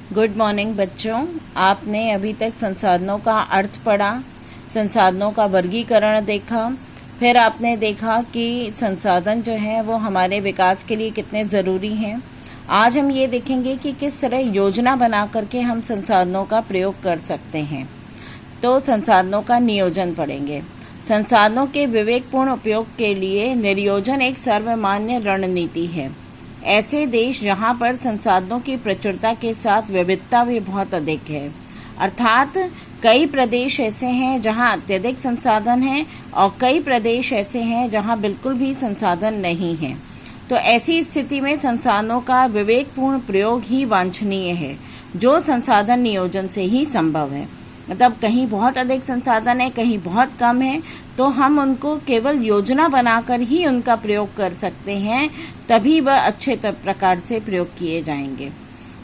Good morning बच्चों। आपने अभी तक संसाधनों का अर्थ पढ़ा, संसाधनों का वर्गीकरण देखा, फिर आपने देखा कि संसाधन जो है वो हमारे विकास के लिए कितने ज़रूरी हैं। आज हम ये देखेंगे कि किस तरह योजना बना करके हम संसाधनों का प्रयोग कर सकते हैं। तो संसाधनों का नियोजन पढ़ेंगे। संसाधनों के विवेकपूर्ण उपयोग के लिए नियोजन एक सर्वमान्य रणनीति है। ऐसे देश जहां पर संसाधनों की प्रचुरता के साथ विविधता भी बहुत अधिक है, अर्थात कई प्रदेश ऐसे हैं जहां अत्यधिक संसाधन हैं और कई प्रदेश ऐसे हैं जहां बिल्कुल भी संसाधन नहीं है। तो ऐसी स्थिति में संसाधनों का विवेकपूर्ण प्रयोग ही वांछनीय है, जो संसाधन नियोजन से ही संभव है। मतलब कहीं बहुत अधिक संसाधन है, कहीं बहुत कम है, तो हम उनको केवल योजना बनाकर ही उनका प्रयोग कर सकते हैं, तभी वह अच्छे प्रकार से प्रयोग किए जाएंगे।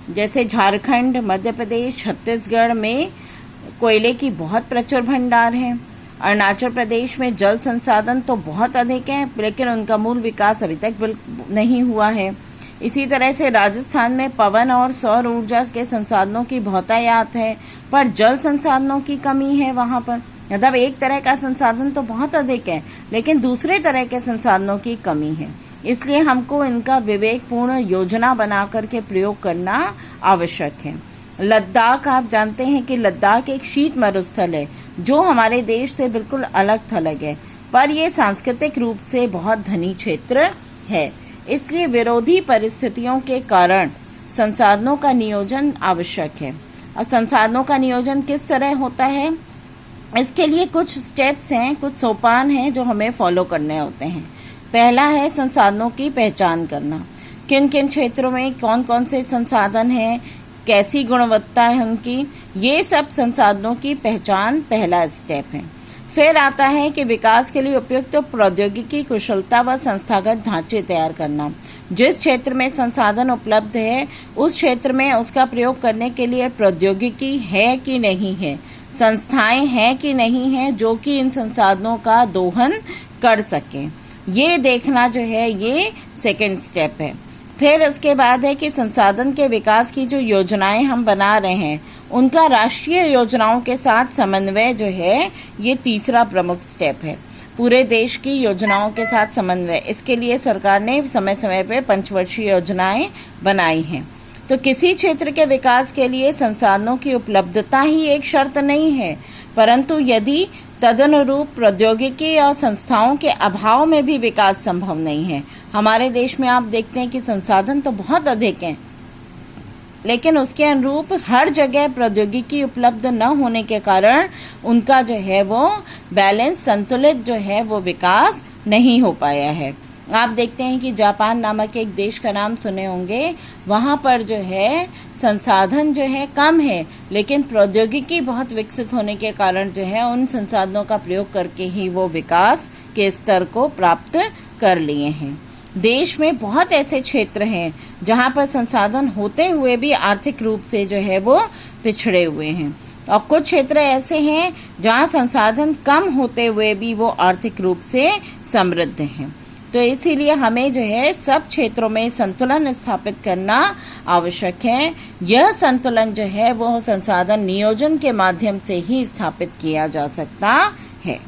जैसे झारखंड, मध्य प्रदेश, छत्तीसगढ़ में कोयले की बहुत प्रचुर भंडार है। अरुणाचल प्रदेश में जल संसाधन तो बहुत अधिक है, लेकिन उनका मूल विकास अभी तक नहीं हुआ है। इसी तरह से राजस्थान में पवन और सौर ऊर्जा के संसाधनों की बहुतायत है, पर जल संसाधनों की कमी है वहां पर। मतलब एक तरह का संसाधन तो बहुत अधिक है, लेकिन दूसरे तरह के संसाधनों की कमी है। इसलिए हमको इनका विवेकपूर्ण योजना बना करके प्रयोग करना आवश्यक है। लद्दाख, आप जानते हैं कि लद्दाख एक शीत मरुस्थल है जो हमारे देश से बिल्कुल अलग थलग है, पर यह सांस्कृतिक रूप से बहुत धनी क्षेत्र है। इसलिए विरोधी परिस्थितियों के कारण संसाधनों का नियोजन आवश्यक है। और संसाधनों का नियोजन किस तरह होता है, इसके लिए कुछ स्टेप्स हैं, कुछ सोपान हैं जो हमें फॉलो करने होते हैं। पहला है संसाधनों की पहचान करना। किन किन क्षेत्रों में कौन कौन से संसाधन हैं, कैसी गुणवत्ता है उनकी, ये सब संसाधनों की पहचान पहला स्टेप है। फिर आता है कि विकास के लिए उपयुक्त तो प्रौद्योगिकी कुशलता व संस्थागत ढांचे तैयार करना। जिस क्षेत्र में संसाधन उपलब्ध है उस क्षेत्र में उसका प्रयोग करने के लिए प्रौद्योगिकी है कि नहीं है, संस्थाएं हैं कि नहीं है जो कि इन संसाधनों का दोहन कर सके, ये देखना जो है ये सेकंड स्टेप है। फिर उसके बाद है कि संसाधन के विकास की जो योजनाएं हम बना रहे हैं उनका राष्ट्रीय योजनाओं के साथ समन्वय जो है ये तीसरा प्रमुख स्टेप है। पूरे देश की योजनाओं के साथ समन्वय, इसके लिए सरकार ने समय समय पे पंचवर्षीय योजनाएं बनाई हैं। तो किसी क्षेत्र के विकास के लिए संसाधनों की उपलब्धता ही एक शर्त नहीं है, परंतु यदि तदनुरूप प्रौद्योगिकी और संस्थाओं के अभाव में भी विकास संभव नहीं है। हमारे देश में आप देखते हैं कि संसाधन तो बहुत अधिक हैं, लेकिन उसके अनुरूप हर जगह प्रौद्योगिकी उपलब्ध न होने के कारण उनका जो है वो बैलेंस, संतुलित जो है वो विकास नहीं हो पाया है। आप देखते हैं कि जापान नामक एक देश का नाम सुने होंगे, वहां पर जो है संसाधन जो है कम है, लेकिन प्रौद्योगिकी बहुत विकसित होने के कारण जो है उन संसाधनों का प्रयोग करके ही वो विकास के स्तर को प्राप्त कर लिए हैं। देश में बहुत ऐसे क्षेत्र हैं जहां पर संसाधन होते हुए भी आर्थिक रूप से जो है वो पिछड़े हुए हैं, और कुछ क्षेत्र ऐसे हैं जहां संसाधन कम होते हुए भी वो आर्थिक रूप से समृद्ध हैं। तो इसीलिए हमें जो है सब क्षेत्रों में संतुलन स्थापित करना आवश्यक है। यह संतुलन जो है वो संसाधन नियोजन के माध्यम से ही स्थापित किया जा सकता है।